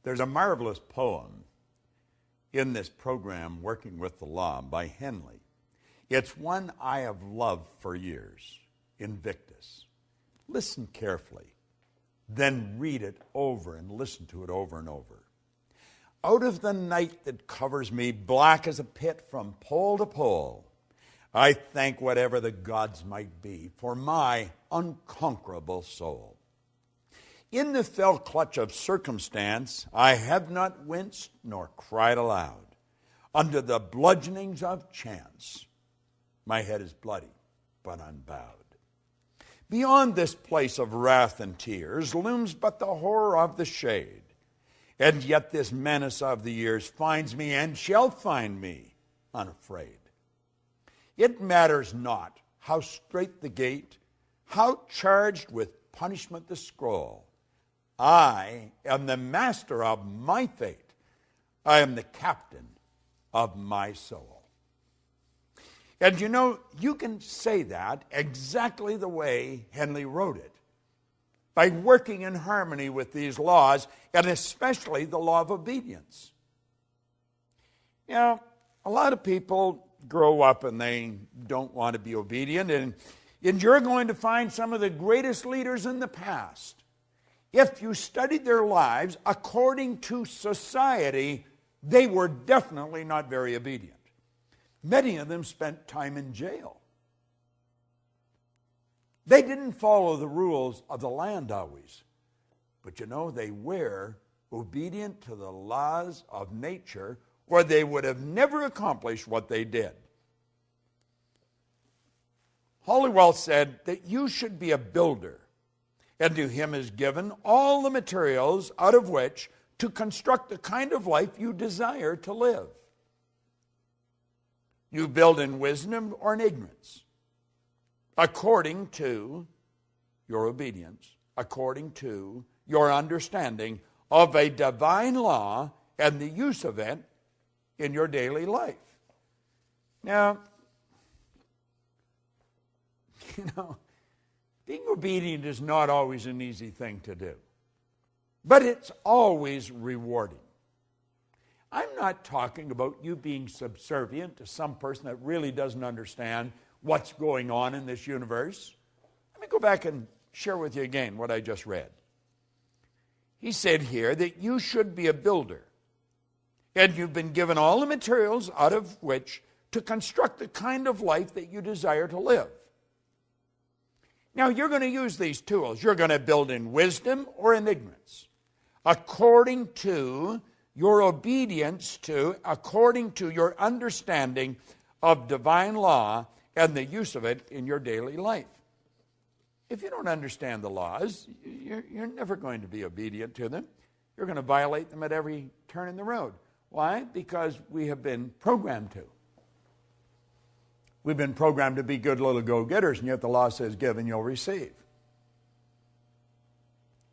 There's a marvelous poem in this program, Working with the Law, by Henley. It's one I have loved for years, Invictus. Listen carefully, then read it over and listen to it over and over. Out of the night that covers me, black as a pit from pole to pole, I thank whatever the gods might be for my unconquerable soul. In the fell clutch of circumstance, I have not winced nor cried aloud. Under the bludgeonings of chance, my head is bloody but unbowed. Beyond this place of wrath and tears looms but the horror of the shade. And yet this menace of the years finds me and shall find me unafraid. It matters not how strait the gate, how charged with punishment the scroll. I am the master of my fate. I am the captain of my soul. And you know, you can say that exactly the way Henley wrote it, by working in harmony with these laws, and especially the law of obedience. You know, a lot of people grow up and they don't want to be obedient, and you're going to find some of the greatest leaders in the past. If you studied their lives according to society, they were definitely not very obedient. Many of them spent time in jail. They didn't follow the rules of the land always. But you know, they were obedient to the laws of nature, or they would have never accomplished what they did. Halliwell said that you should be a builder, and to him is given all the materials out of which to construct the kind of life you desire to live. You build in wisdom or in ignorance, according to your obedience, according to your understanding of a divine law and the use of it in your daily life. Now, you know, being obedient is not always an easy thing to do, but it's always rewarding. I'm not talking about you being subservient to some person that really doesn't understand what's going on in this universe. Let me go back and share with you again what I just read. He said here that you should be a builder, and you've been given all the materials out of which to construct the kind of life that you desire to live. Now, you're going to use these tools. You're going to build in wisdom or in ignorance, according to your obedience to, according to your understanding of divine law and the use of it in your daily life. If you don't understand the laws, you're never going to be obedient to them. You're going to violate them at every turn in the road. Why? Because we have been programmed to. We've been programmed to be good little go-getters, and yet the law says, give and you'll receive.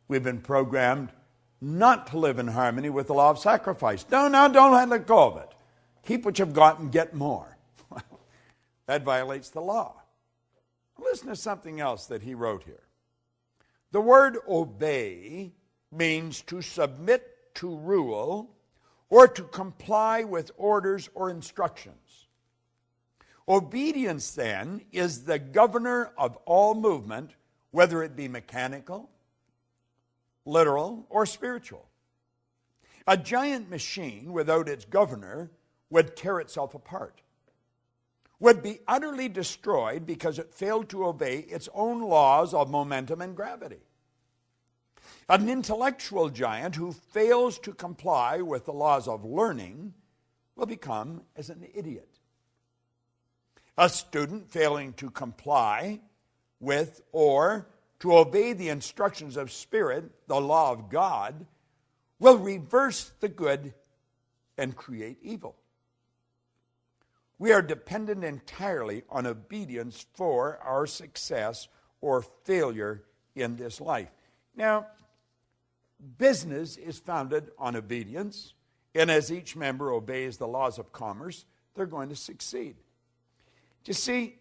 We've been programmed not to live in harmony with the law of sacrifice. No, don't let go of it. Keep what you've got and get more. That violates the law. Listen to something else that he wrote here. The word obey means to submit to rule or to comply with orders or instructions. Obedience, then, is the governor of all movement, whether it be mechanical, literal, or spiritual. A giant machine without its governor would tear itself apart, would be utterly destroyed because it failed to obey its own laws of momentum and gravity. An intellectual giant who fails to comply with the laws of learning will become as an idiot. A student failing to comply with or to obey the instructions of Spirit, the law of God, will reverse the good and create evil. We are dependent entirely on obedience for our success or failure in this life. Now, business is founded on obedience, and as each member obeys the laws of commerce, they're going to succeed. You see,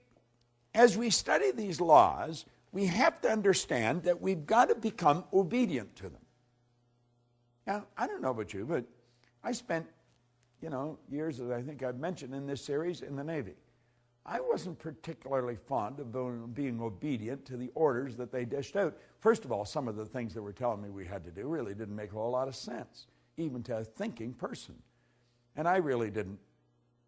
as we study these laws, we have to understand that we've got to become obedient to them. Now, I don't know about you, but I spent, years, as I think I've mentioned in this series, in the Navy. I wasn't particularly fond of being obedient to the orders that they dished out. First of all, some of the things they were telling me we had to do really didn't make a whole lot of sense, even to a thinking person. And I really didn't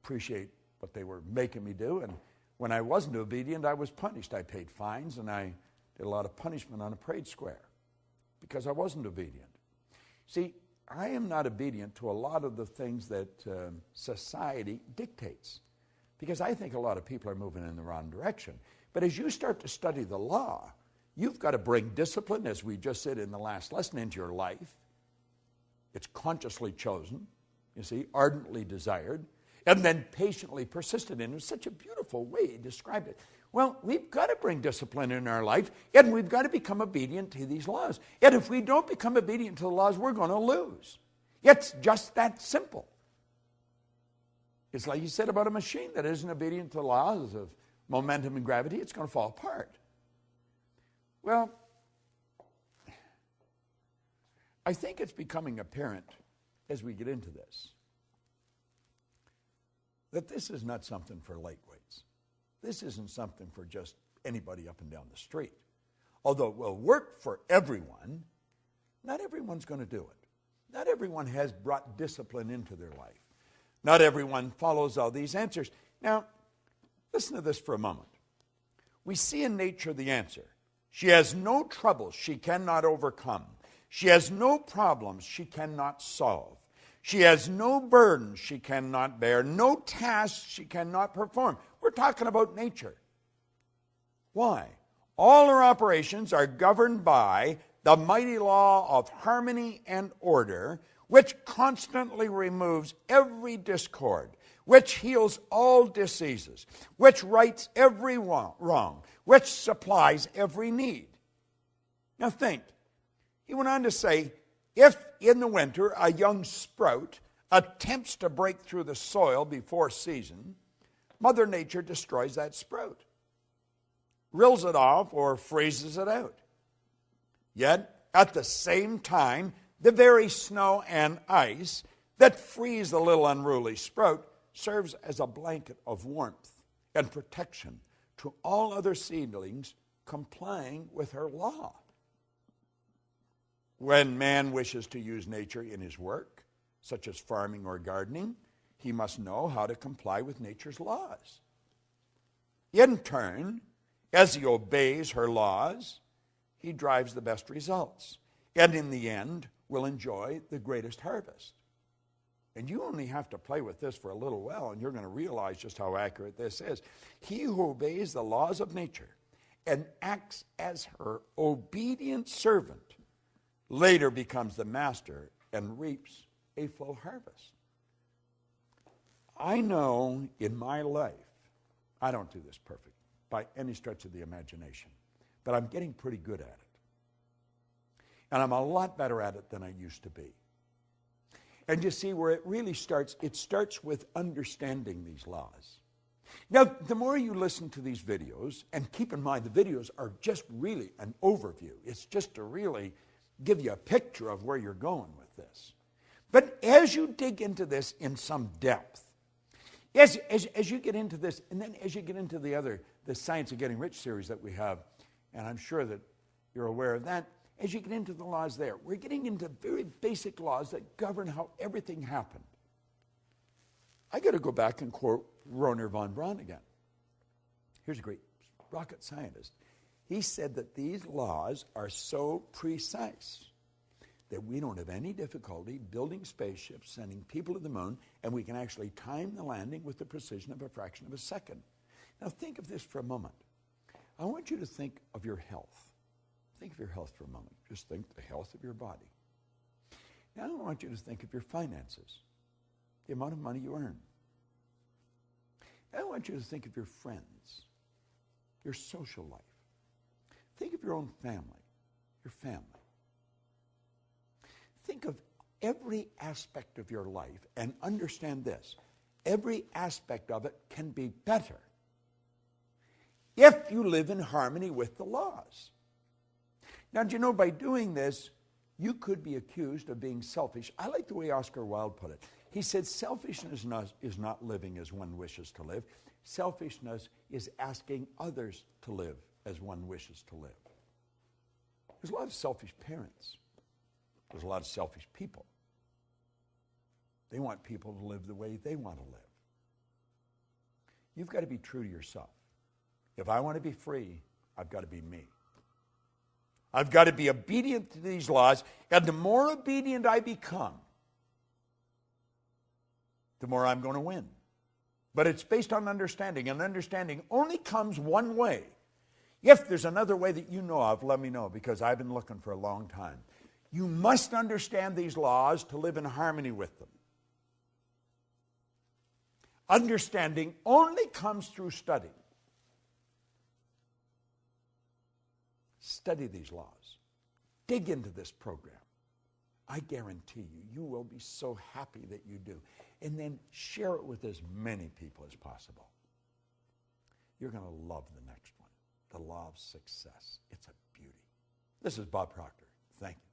appreciate what they were making me do. And when I wasn't obedient, I was punished. I paid fines, and I did a lot of punishment on a parade square because I wasn't obedient. See, I am not obedient to a lot of the things that society dictates, because I think a lot of people are moving in the wrong direction. But as you start to study the law, you've got to bring discipline, as we just said in the last lesson, into your life. It's consciously chosen, ardently desired, and then patiently persisted in. It was such a beautiful way he described it. Well, we've got to bring discipline in our life, and we've got to become obedient to these laws. And if we don't become obedient to the laws, we're going to lose. It's just that simple. It's like you said about a machine that isn't obedient to the laws of momentum and gravity, it's going to fall apart. Well, I think it's becoming apparent as we get into this that this is not something for lightweights. This isn't something for just anybody up and down the street. Although it will work for everyone, not everyone's going to do it. Not everyone has brought discipline into their life. Not everyone follows all these answers. Now, listen to this for a moment. We see in nature the answer. She has no troubles she cannot overcome. She has no problems she cannot solve. She has no burdens she cannot bear, no tasks she cannot perform. We're talking about nature. Why? All her operations are governed by the mighty law of harmony and order, which constantly removes every discord, which heals all diseases, which rights every wrong, which supplies every need. Now think, he went on to say, if in the winter a young sprout attempts to break through the soil before season, Mother Nature destroys that sprout, rills it off, or freezes it out. Yet, at the same time, the very snow and ice that freeze the little unruly sprout serves as a blanket of warmth and protection to all other seedlings complying with her law. When man wishes to use nature in his work, such as farming or gardening, he must know how to comply with nature's laws. In turn, as he obeys her laws, he drives the best results, and in the end will enjoy the greatest harvest. And you only have to play with this for a little while, and you're going to realize just how accurate this is. He who obeys the laws of nature and acts as her obedient servant later becomes the master and reaps a full harvest. I know in my life, I don't do this perfect by any stretch of the imagination, but I'm getting pretty good at it. And I'm a lot better at it than I used to be. And you see where it really starts, it starts with understanding these laws. Now, the more you listen to these videos, and keep in mind the videos are just really an overview. It's just to really give you a picture of where you're going with this. But as you dig into this in some depth, as you get into this, and then as you get into the Science of Getting Rich series that we have, and I'm sure that you're aware of that, as you get into the laws there, we're getting into very basic laws that govern how everything happened. I got to go back and quote Wernher von Braun again. Here's a great rocket scientist. He said that these laws are so precise that we don't have any difficulty building spaceships, sending people to the moon, and we can actually time the landing with the precision of a fraction of a second. Now think of this for a moment. I want you to think of your health. Think of your health for a moment. Just think the health of your body. Now I want you to think of your finances, the amount of money you earn. Now I want you to think of your friends, your social life. Think of your own family, your family. Think of every aspect of your life and understand this. Every aspect of it can be better if you live in harmony with the laws. Now, do you know, by doing this, You could be accused of being selfish. I like the way Oscar Wilde put it. He said, selfishness is not living as one wishes to live. Selfishness is asking others to live as one wishes to live. There's a lot of selfish parents. There's a lot of selfish people. They want people to live the way they want to live. You've got to be true to yourself. If I want to be free, I've got to be me. I've got to be obedient to these laws, and the more obedient I become, the more I'm going to win. But it's based on understanding, and understanding only comes one way. If there's another way that you know of, let me know, because I've been looking for a long time. You must understand these laws to live in harmony with them. Understanding only comes through study. Study these laws. Dig into this program. I guarantee you, you will be so happy that you do. And then share it with as many people as possible. You're going to love the next one. The law of success. It's a beauty. This is Bob Proctor. Thank you.